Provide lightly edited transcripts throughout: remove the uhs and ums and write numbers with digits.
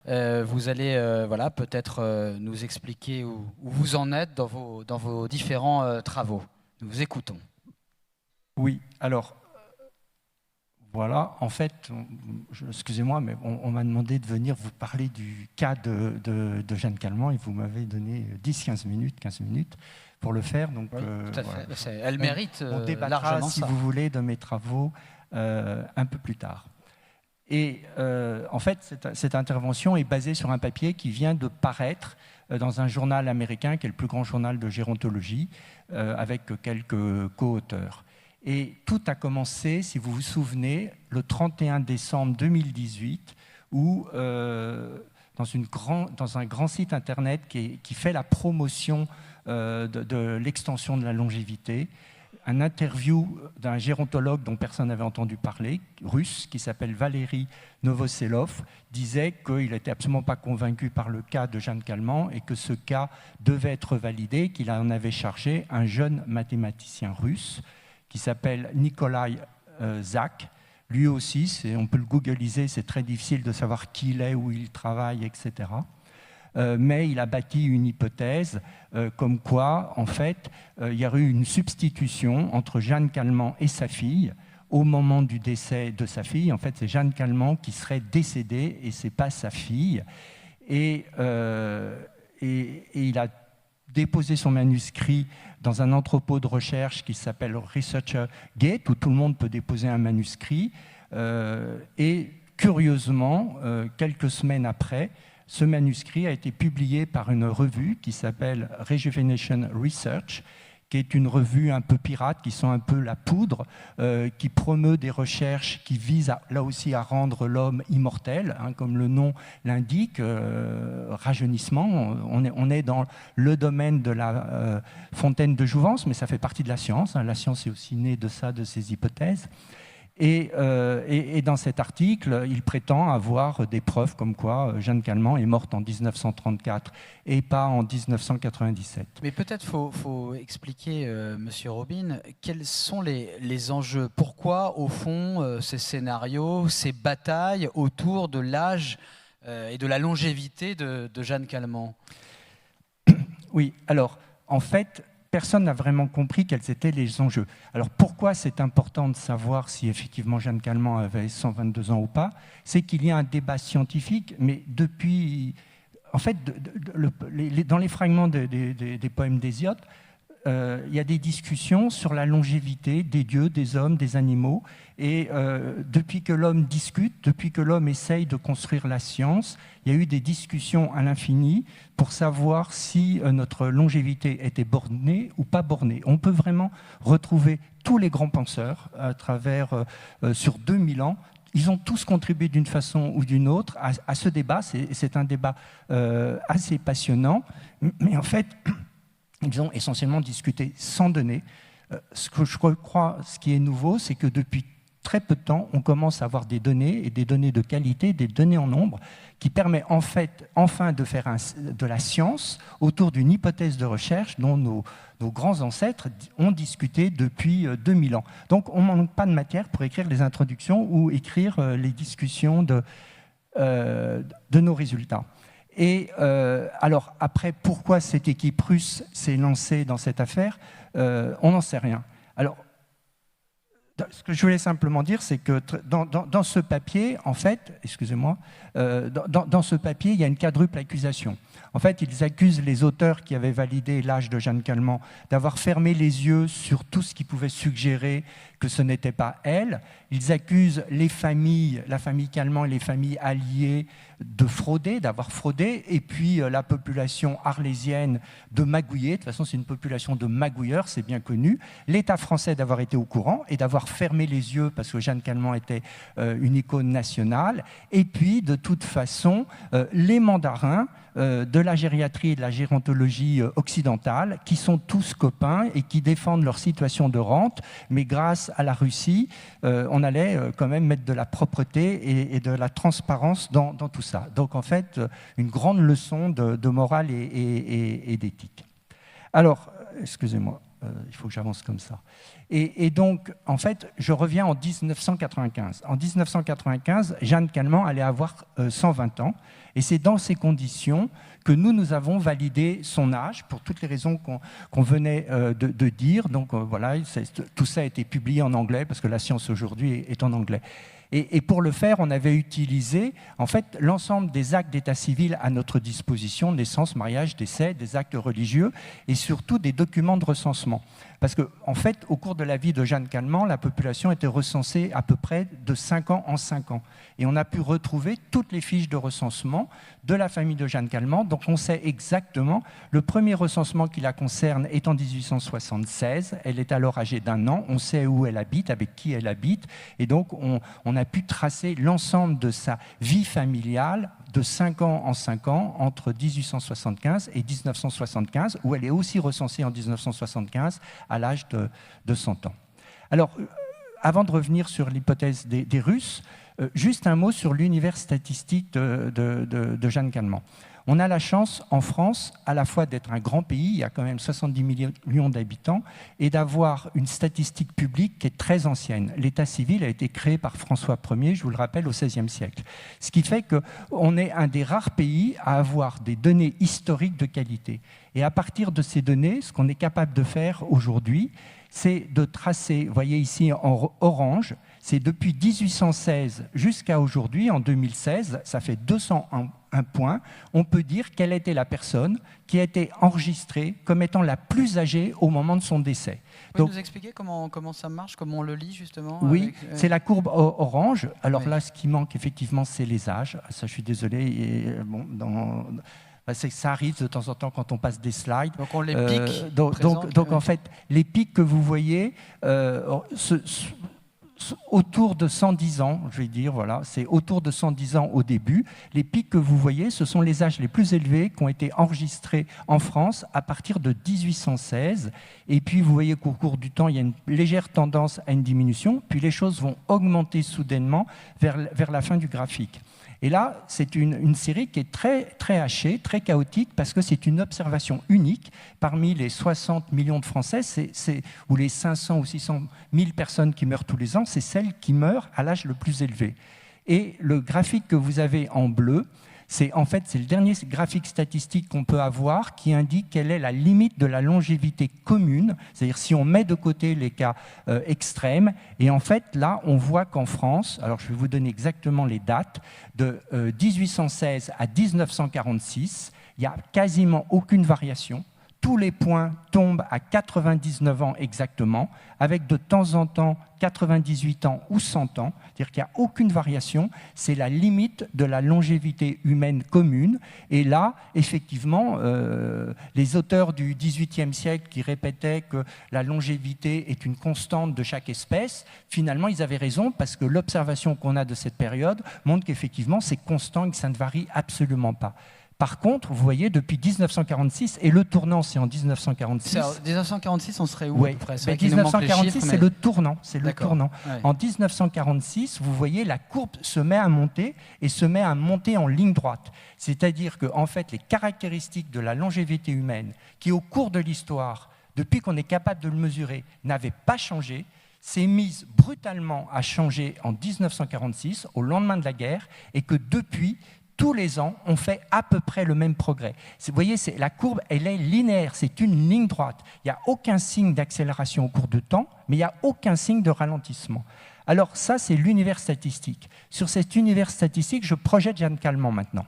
Vous allez voilà, peut-être nous expliquer où vous en êtes dans vos différents travaux. Nous vous écoutons. Oui, alors voilà, en fait, excusez-moi, mais on m'a demandé de venir vous parler du cas de Jeanne Calment et vous m'avez donné 10-15 minutes, 15 minutes pour le faire. Donc, Oui, tout à voilà. fait. Elle mérite On débattra, largement si ça. vous voulez, de mes travaux un peu plus tard. Et en fait, cette intervention est basée sur un papier qui vient de paraître dans un journal américain, qui est le plus grand journal de gérontologie, avec quelques co-auteurs. Et tout a commencé, si vous vous souvenez, le 31 décembre 2018, où dans un grand site internet qui fait la promotion de l'extension de la longévité, un interview d'un gérontologue dont personne n'avait entendu parler, russe, qui s'appelle Valéry Novoselov, disait qu'il n'était absolument pas convaincu par le cas de Jeanne Calment et que ce cas devait être validé, qu'il en avait chargé un jeune mathématicien russe qui s'appelle Nikolai Zak. Lui aussi, on peut le googliser, c'est très difficile de savoir qui il est, où il travaille, etc. Mais il a bâti une hypothèse comme quoi, en fait, il y aurait eu une substitution entre Jeanne Calment et sa fille. Au moment du décès de sa fille, en fait, c'est Jeanne Calment qui serait décédée et ce n'est pas sa fille. Et il a déposé son manuscrit dans un entrepôt de recherche qui s'appelle ResearcherGate, où tout le monde peut déposer un manuscrit. Et curieusement, quelques semaines après, ce manuscrit a été publié par une revue qui s'appelle Rejuvenation Research, qui est une revue un peu pirate, qui sent un peu la poudre, qui promeut des recherches qui visent là aussi à rendre l'homme immortel, hein, comme le nom l'indique, rajeunissement. On est dans le domaine de la fontaine de jouvence, mais ça fait partie de la science. Hein. La science est aussi née de ça, de ces hypothèses. Et dans cet article, il prétend avoir des preuves comme quoi Jeanne Calment est morte en 1934 et pas en 1997. Mais peut-être faut expliquer, Monsieur Robin, quels sont les enjeux. Pourquoi, au fond, ces scénarios, ces batailles autour de l'âge et de la longévité de Jeanne Calment? Oui, alors, en fait, personne n'a vraiment compris quels étaient les enjeux. Alors pourquoi c'est important de savoir si effectivement Jeanne Calment avait 122 ans ou pas? C'est qu'il y a un débat scientifique, mais depuis... En fait, dans les fragments des poèmes d'Hésiode, il y a des discussions sur la longévité des dieux, des hommes, des animaux. Et depuis que l'homme discute, depuis que l'homme essaye de construire la science, il y a eu des discussions à l'infini pour savoir si notre longévité était bornée ou pas bornée. On peut vraiment retrouver tous les grands penseurs à travers, sur 2000 ans. Ils ont tous contribué d'une façon ou d'une autre à ce débat. C'est un débat assez passionnant. Mais en fait... Ils ont essentiellement discuté sans données. Ce que je crois, ce qui est nouveau, c'est que depuis très peu de temps, on commence à avoir des données, et des données de qualité, des données en nombre, qui permet en fait, enfin de faire de la science autour d'une hypothèse de recherche dont nos grands ancêtres ont discuté depuis 2000 ans. Donc on ne manque pas de matière pour écrire les introductions ou écrire les discussions de nos résultats. Et alors, après, pourquoi cette équipe russe s'est lancée dans cette affaire, on n'en sait rien. Alors, ce que je voulais simplement dire, c'est que dans ce papier, en fait, excusez-moi, dans ce papier, il y a une quadruple accusation. En fait, ils accusent les auteurs qui avaient validé l'âge de Jeanne Calment d'avoir fermé les yeux sur tout ce qui pouvait suggérer que ce n'était pas elle. Ils accusent les familles, la famille Calment et les familles alliées de frauder, d'avoir fraudé, et puis la population arlésienne de magouiller. De toute façon, c'est une population de magouilleurs, c'est bien connu. L'État français d'avoir été au courant et d'avoir fermé les yeux parce que Jeanne Calment était une icône nationale. Et puis, de toute façon, les mandarins de la gériatrie et de la gérontologie occidentale, qui sont tous copains et qui défendent leur situation de rente, mais grâce à la Russie, on allait quand même mettre de la propreté et de la transparence dans tout ça. Donc en fait, une grande leçon de morale et d'éthique. Alors, excusez-moi. il faut que j'avance comme ça. Et donc, en fait, je reviens en 1995. En 1995, Jeanne Calment allait avoir 120 ans. Et c'est dans ces conditions que nous avons validé son âge, pour toutes les raisons qu'on venait de dire. Donc voilà, tout ça a été publié en anglais, parce que la science aujourd'hui est en anglais. Et pour le faire, on avait utilisé en fait l'ensemble des actes d'état civil à notre disposition, naissance, mariage, décès, des actes religieux et surtout des documents de recensement. Parce qu'en fait, au cours de la vie de Jeanne Calment, la population était recensée à peu près de 5 ans en 5 ans. Et on a pu retrouver toutes les fiches de recensement de la famille de Jeanne Calment. Donc on sait exactement, le premier recensement qui la concerne est en 1876. Elle est alors âgée d'1 an. On sait où elle habite, avec qui elle habite. Et donc on a pu tracer l'ensemble de sa vie familiale de 5 ans en 5 ans, entre 1875 et 1975, où elle est aussi recensée en 1975 à l'âge de 100 ans. Alors, avant de revenir sur l'hypothèse des Russes, juste un mot sur l'univers statistique de Jeanne Calment. On a la chance, en France, à la fois d'être un grand pays, il y a quand même 70 millions d'habitants, et d'avoir une statistique publique qui est très ancienne. L'état civil a été créé par François Ier, je vous le rappelle, au XVIe siècle. Ce qui fait qu'on est un des rares pays à avoir des données historiques de qualité. Et à partir de ces données, ce qu'on est capable de faire aujourd'hui, c'est de tracer, vous voyez ici en orange, c'est depuis 1816 jusqu'à aujourd'hui, en 2016, ça fait 201 points, on peut dire quelle était la personne qui a été enregistrée comme étant la plus âgée au moment de son décès. Vous pouvez nous expliquer comment ça marche, comment on le lit justement? Oui, c'est la courbe orange. Alors là, ce qui manque effectivement, c'est les âges. Ça, je suis désolé. Et, bon, ça arrive de temps en temps quand on passe des slides. Donc on les pique. Donc en fait, les pics que vous voyez, autour de 110 ans, je vais dire, voilà, c'est autour de 110 ans au début. Les pics que vous voyez, ce sont les âges les plus élevés qui ont été enregistrés en France à partir de 1816. Et puis, vous voyez qu'au cours du temps, il y a une légère tendance à une diminution, puis les choses vont augmenter soudainement vers la fin du graphique. Et là, c'est une série qui est très, très hachée, très chaotique, parce que c'est une observation unique. Parmi les 60 millions de Français, ou les 500 ou 600 000 personnes qui meurent tous les ans, c'est celle qui meurt à l'âge le plus élevé. Et le graphique que vous avez en bleu, c'est le dernier graphique statistique qu'on peut avoir qui indique quelle est la limite de la longévité commune, c'est-à-dire si on met de côté les cas extrêmes. Et en fait, là, on voit qu'en France, alors je vais vous donner exactement les dates, de 1816 à 1946, il n'y a quasiment aucune variation. Tous les points tombent à 99 ans exactement, avec de temps en temps 98 ans ou 100 ans, c'est-à-dire qu'il n'y a aucune variation, c'est la limite de la longévité humaine commune. Et là, effectivement, les auteurs du XVIIIe siècle qui répétaient que la longévité est une constante de chaque espèce, finalement, ils avaient raison, parce que l'observation qu'on a de cette période montre qu'effectivement, c'est constant et que ça ne varie absolument pas. Par contre, vous voyez, depuis 1946, et le tournant, c'est en 1946. En 1946, on serait où? Oui, 1946, c'est le tournant. C'est le tournant. Ouais. En 1946, vous voyez, la courbe se met à monter, et se met à monter en ligne droite. C'est-à-dire que, en fait, les caractéristiques de la longévité humaine, qui au cours de l'histoire, depuis qu'on est capable de le mesurer, n'avaient pas changé, s'est mise brutalement à changer en 1946, au lendemain de la guerre, et que depuis, tous les ans, on fait à peu près le même progrès. Vous voyez, la courbe, elle est linéaire, c'est une ligne droite. Il n'y a aucun signe d'accélération au cours de temps, mais il n'y a aucun signe de ralentissement. Alors ça, c'est l'univers statistique. Sur cet univers statistique, je projette Jeanne Calment maintenant.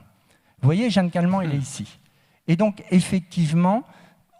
Vous voyez, Jeanne Calment, elle est ici. Et donc, effectivement,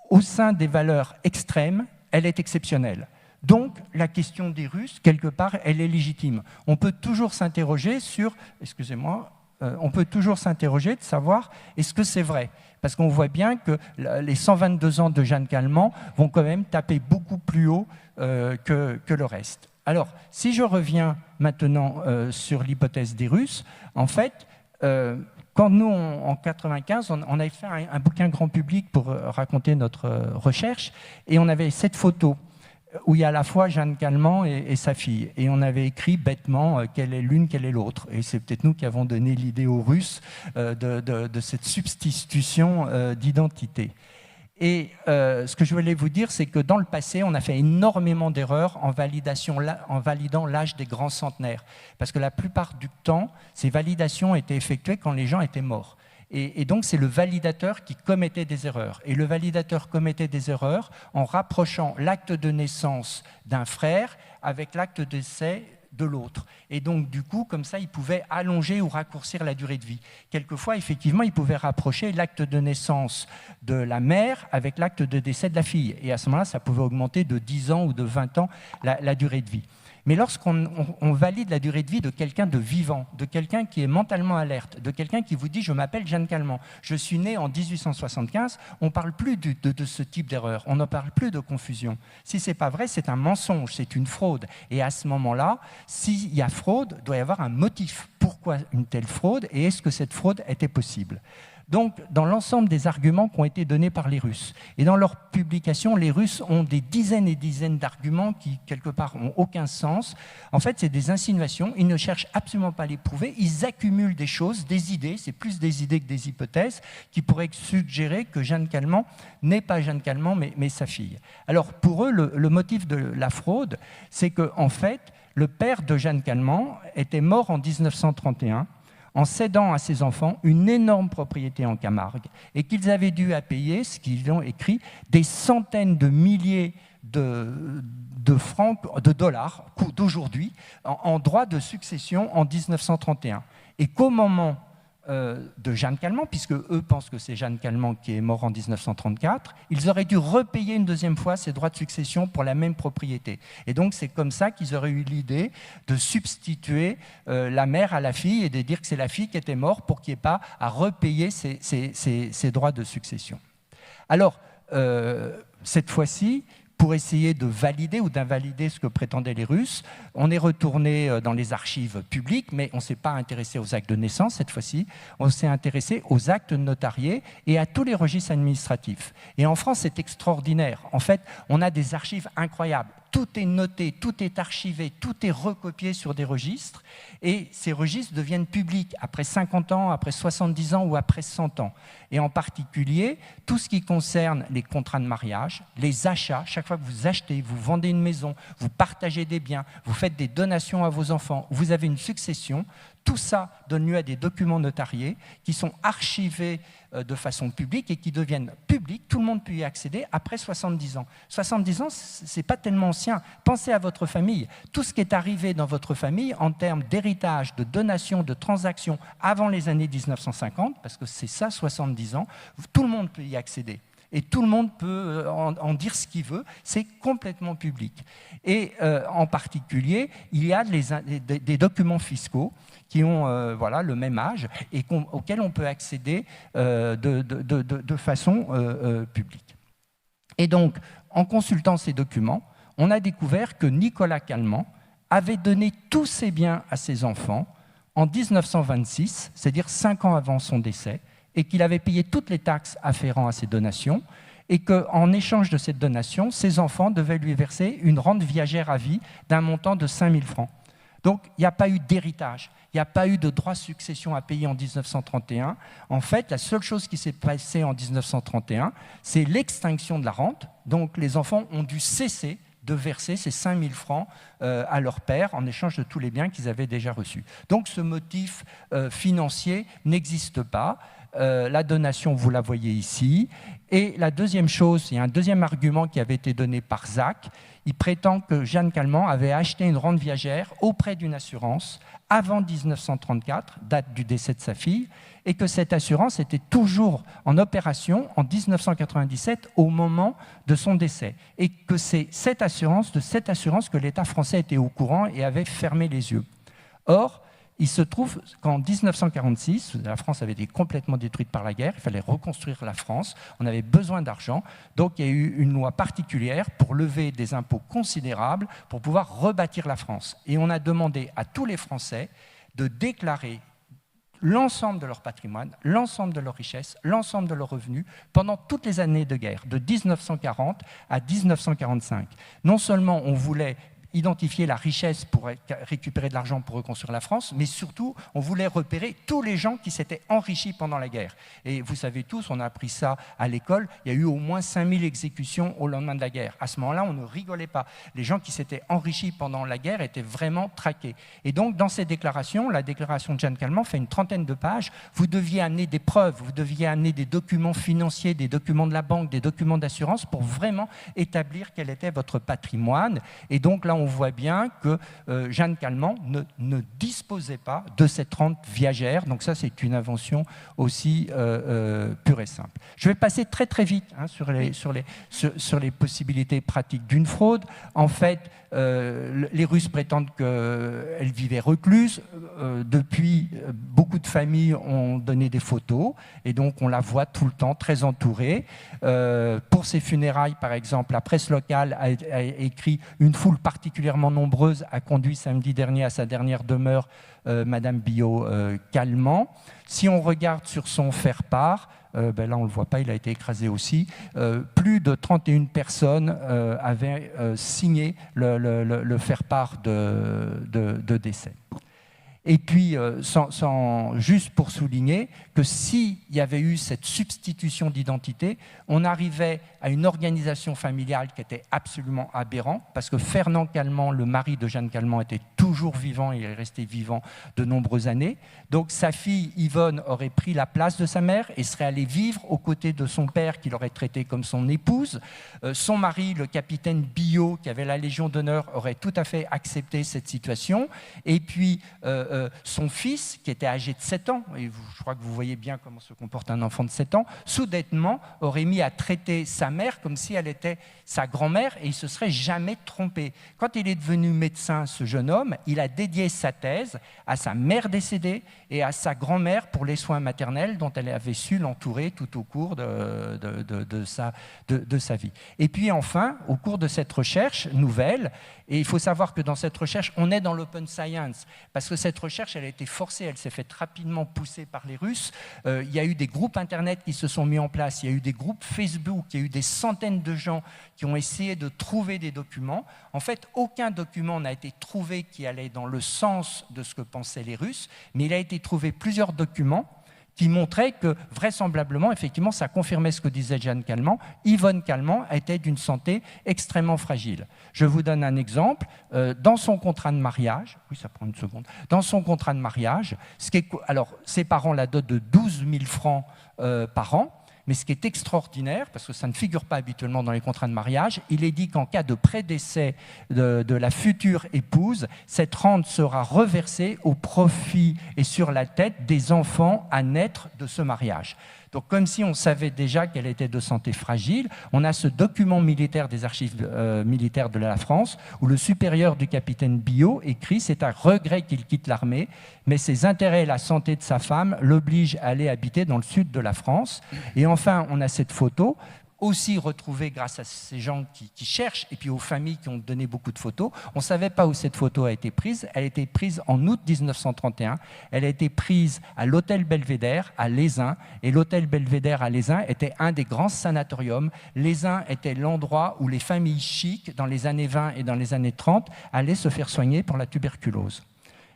au sein des valeurs extrêmes, elle est exceptionnelle. Donc, la question des Russes, quelque part, elle est légitime. On peut toujours s'interroger sur... Excusez-moi... on peut toujours s'interroger de savoir est-ce que c'est vrai, parce qu'on voit bien que les 122 ans de Jeanne Calment vont quand même taper beaucoup plus haut que le reste. Alors, si je reviens maintenant sur l'hypothèse des Russes, en fait, quand nous, en 1995, on avait fait un bouquin grand public pour raconter notre recherche, et on avait cette photo où il y a à la fois Jeanne Calment et sa fille. Et on avait écrit bêtement quelle est l'une, quelle est l'autre. Et c'est peut-être nous qui avons donné l'idée aux Russes de cette substitution d'identité. Et ce que je voulais vous dire, c'est que dans le passé, on a fait énormément d'erreurs en validant l'âge des grands centenaires. Parce que la plupart du temps, ces validations étaient effectuées quand les gens étaient morts. Et donc, c'est le validateur qui commettait des erreurs. Et le validateur commettait des erreurs en rapprochant l'acte de naissance d'un frère avec l'acte de décès de l'autre. Et donc, du coup, comme ça, il pouvait allonger ou raccourcir la durée de vie. Quelquefois, effectivement, il pouvait rapprocher l'acte de naissance de la mère avec l'acte de décès de la fille. Et à ce moment-là, ça pouvait augmenter de 10 ans ou de 20 ans la durée de vie. Mais lorsqu'on valide la durée de vie de quelqu'un de vivant, de quelqu'un qui est mentalement alerte, de quelqu'un qui vous dit « je m'appelle Jeanne Calment, je suis né en 1875 », on ne parle plus de ce type d'erreur, on ne parle plus de confusion. Si ce n'est pas vrai, c'est un mensonge, c'est une fraude. Et à ce moment-là, s'il y a fraude, il doit y avoir un motif. Pourquoi une telle fraude et est-ce que cette fraude était possible ? Donc, dans l'ensemble des arguments qui ont été donnés par les Russes, et dans leurs publications, les Russes ont des dizaines et dizaines d'arguments qui, quelque part, n'ont aucun sens. En fait, c'est des insinuations, ils ne cherchent absolument pas à les prouver, ils accumulent des choses, des idées, c'est plus des idées que des hypothèses, qui pourraient suggérer que Jeanne Calment n'est pas Jeanne Calment, mais sa fille. Alors, pour eux, le motif de la fraude, c'est qu'en fait, le père de Jeanne Calment était mort en 1931, en cédant à ses enfants une énorme propriété en Camargue, et qu'ils avaient dû à payer, ce qu'ils ont écrit, des centaines de milliers de francs, de dollars d'aujourd'hui, en droit de succession en 1931. Et qu'au moment de Jeanne Calment, puisque eux pensent que c'est Jeanne Calment qui est mort en 1934, ils auraient dû repayer une deuxième fois ces droits de succession pour la même propriété. Et donc c'est comme ça qu'ils auraient eu l'idée de substituer la mère à la fille et de dire que c'est la fille qui était morte pour qu'il n'y ait pas à repayer ces droits de succession. Alors, cette fois-ci, pour essayer de valider ou d'invalider ce que prétendaient les Russes, on est retourné dans les archives publiques, mais on ne s'est pas intéressé aux actes de naissance cette fois-ci, on s'est intéressé aux actes notariés et à tous les registres administratifs. Et en France, c'est extraordinaire. En fait, on a des archives incroyables. Tout est noté, tout est archivé, tout est recopié sur des registres, et ces registres deviennent publics après 50 ans, après 70 ans ou après 100 ans. Et en particulier, tout ce qui concerne les contrats de mariage, les achats, chaque fois que vous achetez, vous vendez une maison, vous partagez des biens, vous faites des donations à vos enfants, vous avez une succession, tout ça donne lieu à des documents notariés qui sont archivés de façon publique et qui deviennent publics. Tout le monde peut y accéder après 70 ans. 70 ans, ce n'est pas tellement ancien. Pensez à votre famille. Tout ce qui est arrivé dans votre famille en termes d'héritage, de donation, de transactions avant les années 1950, parce que c'est ça, 70 ans, tout le monde peut y accéder. Et tout le monde peut en dire ce qu'il veut, c'est complètement public. Et en particulier, il y a des documents fiscaux qui ont voilà, le même âge et auxquels on peut accéder de façon publique. Et donc, en consultant ces documents, on a découvert que Nicolas Calment avait donné tous ses biens à ses enfants en 1926, c'est-à-dire 5 ans avant son décès, et qu'il avait payé toutes les taxes afférentes à ces donations, et qu'en échange de cette donation, ses enfants devaient lui verser une rente viagère à vie d'un montant de 5 000 francs. Donc, il n'y a pas eu d'héritage, il n'y a pas eu de droit de succession à payer en 1931. En fait, la seule chose qui s'est passée en 1931, c'est l'extinction de la rente. Donc, les enfants ont dû cesser de verser ces 5 000 francs à leur père en échange de tous les biens qu'ils avaient déjà reçus. Donc, ce motif financier n'existe pas. La donation, vous la voyez ici. Et la deuxième chose, il y a un deuxième argument qui avait été donné par Zach. Il prétend que Jeanne Calment avait acheté une rente viagère auprès d'une assurance avant 1934, date du décès de sa fille, et que cette assurance était toujours en opération en 1997 au moment de son décès. Et que c'est de cette assurance que l'État français était au courant et avait fermé les yeux. Or, il se trouve qu'en 1946, la France avait été complètement détruite par la guerre, il fallait reconstruire la France, on avait besoin d'argent, donc il y a eu une loi particulière pour lever des impôts considérables pour pouvoir rebâtir la France. Et on a demandé à tous les Français de déclarer l'ensemble de leur patrimoine, l'ensemble de leurs richesses, l'ensemble de leurs revenus pendant toutes les années de guerre, de 1940 à 1945. Non seulement on voulait identifier la richesse pour récupérer de l'argent pour reconstruire la France, mais surtout, on voulait repérer tous les gens qui s'étaient enrichis pendant la guerre. Et vous savez tous, on a appris ça à l'école, il y a eu au moins 5000 exécutions au lendemain de la guerre. À ce moment-là, on ne rigolait pas. Les gens qui s'étaient enrichis pendant la guerre étaient vraiment traqués. Et donc, dans ces déclarations, la déclaration de Jeanne Calment fait une trentaine de pages. Vous deviez amener des preuves, vous deviez amener des documents financiers, des documents de la banque, des documents d'assurance pour vraiment établir quel était votre patrimoine. Et donc là, on voit bien que Jeanne Calment ne disposait pas de cette rente viagère. Donc ça, c'est une invention aussi pure et simple. Je vais passer très très vite sur les possibilités pratiques d'une fraude. En fait, les Russes prétendent qu'elle vivait recluse. Depuis, beaucoup de familles ont donné des photos et donc on la voit tout le temps très entourée. Pour ses funérailles, par exemple, la presse locale a écrit « Une foule particulièrement nombreuse a conduit samedi dernier à sa dernière demeure Madame Biot-Calment ». Si on regarde sur son faire-part, là on ne le voit pas, il a été écrasé aussi, plus de 31 personnes avaient signé le faire-part de décès. Et puis, juste pour souligner que s'il y avait eu cette substitution d'identité, on arrivait à une organisation familiale qui était absolument aberrante, parce que Fernand Calment, le mari de Jeanne Calment, était toujours vivant, il est resté vivant de nombreuses années. Donc sa fille Yvonne aurait pris la place de sa mère et serait allée vivre aux côtés de son père, qui l'aurait traité comme son épouse. Son mari, le capitaine Biot, qui avait la Légion d'honneur, aurait tout à fait accepté cette situation. Et puis, son fils, qui était âgé de 7 ans, et je crois que vous voyez bien comment se comporte un enfant de 7 ans, soudainement aurait mis à traiter sa mère comme si elle était sa grand-mère et il ne se serait jamais trompé. Quand il est devenu médecin, ce jeune homme, il a dédié sa thèse à sa mère décédée et à sa grand-mère pour les soins maternels dont elle avait su l'entourer tout au cours de sa vie. Et puis enfin, au cours de cette recherche nouvelle, et il faut savoir que dans cette recherche, on est dans l'open science, parce que cette recherche, elle a été forcée, elle s'est faite rapidement pousser par les Russes. Il y a eu des groupes Internet qui se sont mis en place, il y a eu des groupes Facebook, il y a eu des centaines de gens qui ont essayé de trouver des documents. En fait, aucun document n'a été trouvé qui allait dans le sens de ce que pensaient les Russes, mais il a été trouvé plusieurs documents qui montraient que, vraisemblablement, effectivement, ça confirmait ce que disait Jeanne Calment, Yvonne Calment était d'une santé extrêmement fragile. Je vous donne un exemple. Dans son contrat de mariage, oui, ça prend une seconde, dans son contrat de mariage, alors, ses parents la dotent de 12 000 francs par an, mais ce qui est extraordinaire, parce que ça ne figure pas habituellement dans les contrats de mariage, il est dit qu'en cas de prédécès de la future épouse, cette rente sera reversée au profit et sur la tête des enfants à naître de ce mariage. Donc, comme si on savait déjà qu'elle était de santé fragile, on a ce document militaire des archives militaires de la France où le supérieur du capitaine Biot écrit « C'est un regret qu'il quitte l'armée, mais ses intérêts et la santé de sa femme l'obligent à aller habiter dans le sud de la France. » Et enfin, on a cette photo aussi retrouvée grâce à ces gens qui cherchent et puis aux familles qui ont donné beaucoup de photos. On ne savait pas où cette photo a été prise. Elle a été prise en août 1931. Elle a été prise à l'hôtel Belvédère à Lézin. Et l'hôtel Belvédère à Lézin était un des grands sanatoriums. Lézin était l'endroit où les familles chics, dans les années 20 et dans les années 30, allaient se faire soigner pour la tuberculose.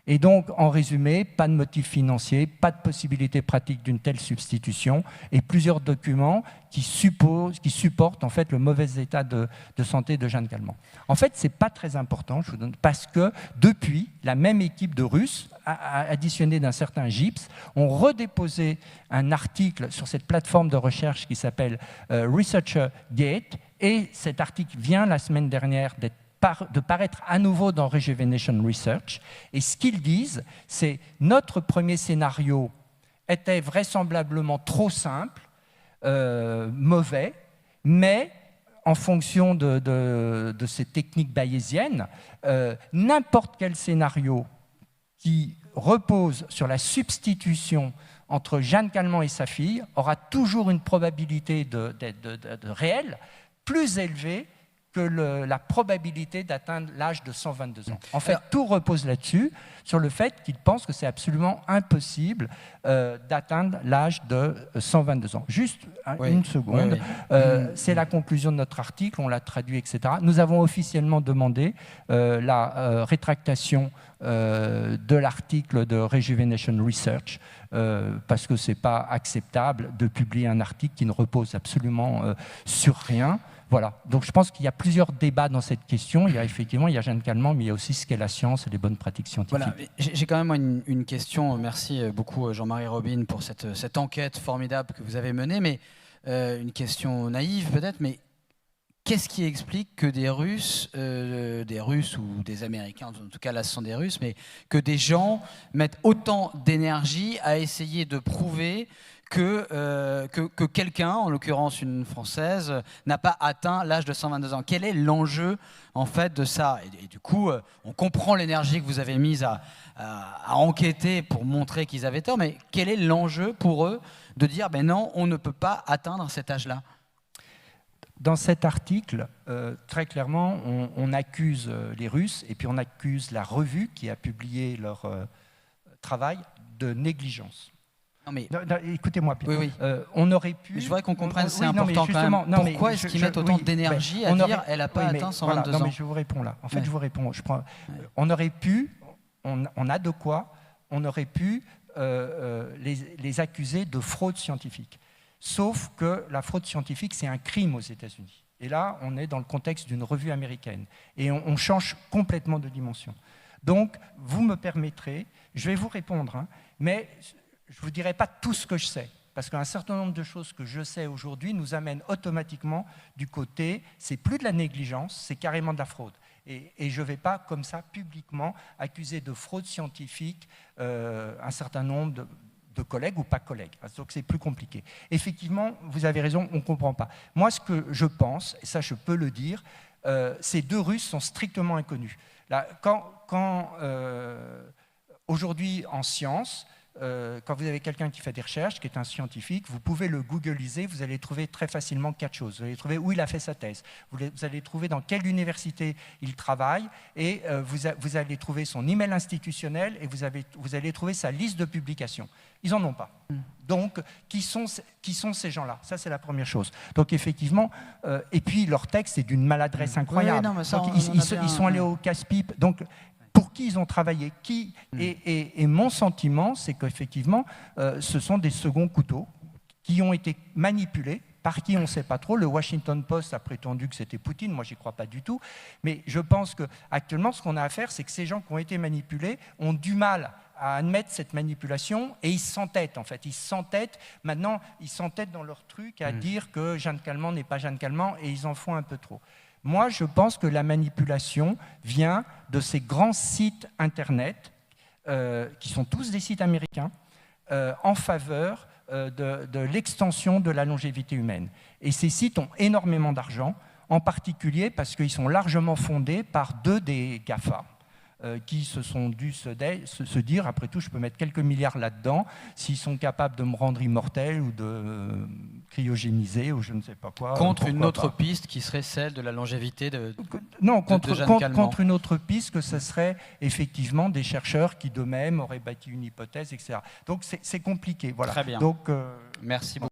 Et donc, en résumé, pas de motif financier, pas de possibilité pratique d'une telle substitution et plusieurs documents qui supportent en fait le mauvais état de santé de Jeanne Calment. En fait, ce n'est pas très important, je vous donne, parce que depuis, la même équipe de Russes, additionnée d'un certain Gibbs, ont redéposé un article sur cette plateforme de recherche qui s'appelle ResearcherGate, et cet article vient la semaine dernière de paraître à nouveau dans Rejuvenation Research. Et ce qu'ils disent, c'est notre premier scénario était vraisemblablement trop simple, mauvais, mais en fonction de ces techniques bayésiennes, n'importe quel scénario qui repose sur la substitution entre Jeanne Calment et sa fille aura toujours une probabilité de réelle plus élevée que la probabilité d'atteindre l'âge de 122 ans. En fait, tout repose là-dessus, sur le fait qu'ils pensent que c'est absolument impossible d'atteindre l'âge de 122 ans. Juste une seconde. C'est la conclusion de notre article, on l'a traduit, etc. Nous avons officiellement demandé la rétractation de l'article de Rejuvenation Research, parce que ce n'est pas acceptable de publier un article qui ne repose absolument sur rien. Voilà, donc je pense qu'il y a plusieurs débats dans cette question. Il y a Jeanne Calment, mais il y a aussi ce qu'est la science et les bonnes pratiques scientifiques. Voilà, j'ai quand même une question. Merci beaucoup Jean-Marie Robine pour cette enquête formidable que vous avez menée. Mais une question naïve peut-être, mais qu'est-ce qui explique que des Russes ou des Américains, en tout cas là ce sont des Russes, mais que des gens mettent autant d'énergie à essayer de prouver que quelqu'un, en l'occurrence une Française, n'a pas atteint l'âge de 122 ans. Quel est l'enjeu en fait de ça ? Et du coup, on comprend l'énergie que vous avez mise à enquêter pour montrer qu'ils avaient tort, mais quel est l'enjeu pour eux de dire ben non, on ne peut pas atteindre cet âge-là ? Dans cet article, très clairement, on accuse les Russes et puis on accuse la revue qui a publié leur travail de négligence. Non, écoutez-moi, oui. On aurait pu... Mais je voudrais qu'on comprenne, c'est important quand même. Pourquoi est-ce qu'ils mettent autant d'énergie à dire qu'elle n'a pas atteint 122 ans ? Non, mais je vous réponds là. En fait, je vous réponds. On aurait pu, on a de quoi, on aurait pu les accuser de fraude scientifique. Sauf que la fraude scientifique, c'est un crime aux États-Unis. Et là, on est dans le contexte d'une revue américaine. Et on change complètement de dimension. Donc, vous me permettrez, je vais vous répondre, mais je ne vous dirai pas tout ce que je sais. Parce qu'un certain nombre de choses que je sais aujourd'hui nous amènent automatiquement du côté, c'est plus de la négligence, c'est carrément de la fraude. Et je ne vais pas, comme ça, publiquement, accuser de fraude scientifique un certain nombre de collègues ou pas collègues. Donc c'est plus compliqué. Effectivement, vous avez raison, on ne comprend pas. Moi, ce que je pense, et ça je peux le dire, ces deux Russes sont strictement inconnus. Là, aujourd'hui, en science, quand vous avez quelqu'un qui fait des recherches, qui est un scientifique, vous pouvez le googliser, vous allez trouver très facilement 4 choses. Vous allez trouver où il a fait sa thèse, vous allez trouver dans quelle université il travaille, et vous allez trouver son email institutionnel, et vous allez trouver sa liste de publications. Ils n'en ont pas. Donc, qui sont ces gens-là ? Ça, c'est la première chose. Donc, effectivement, et puis leur texte est d'une maladresse incroyable. Oui, non, ça, donc, ils sont allés au casse-pipe. Donc, pour qui ils ont travaillé, et mon sentiment, c'est qu'effectivement, ce sont des seconds couteaux qui ont été manipulés, par qui on ne sait pas trop. Le Washington Post a prétendu que c'était Poutine, moi j'y crois pas du tout, mais je pense qu'actuellement, ce qu'on a à faire, c'est que ces gens qui ont été manipulés ont du mal à admettre cette manipulation, et ils s'entêtent en fait. Ils s'entêtent dans leur truc à dire que Jeanne Calment n'est pas Jeanne Calment, et ils en font un peu trop. Moi, je pense que la manipulation vient de ces grands sites Internet, qui sont tous des sites américains, en faveur de l'extension de la longévité humaine. Et ces sites ont énormément d'argent, en particulier parce qu'ils sont largement fondés par 2 des GAFA, qui se sont dû se dire, après tout, je peux mettre quelques milliards là-dedans, s'ils sont capables de me rendre immortel ou de cryogéniser ou je ne sais pas quoi. Contre une autre piste qui serait celle de la longévité de Jeanne Calment. Contre une autre piste que ce serait effectivement des chercheurs qui d'eux-mêmes auraient bâti une hypothèse, etc. Donc c'est compliqué. Voilà. Très bien. Donc, merci beaucoup.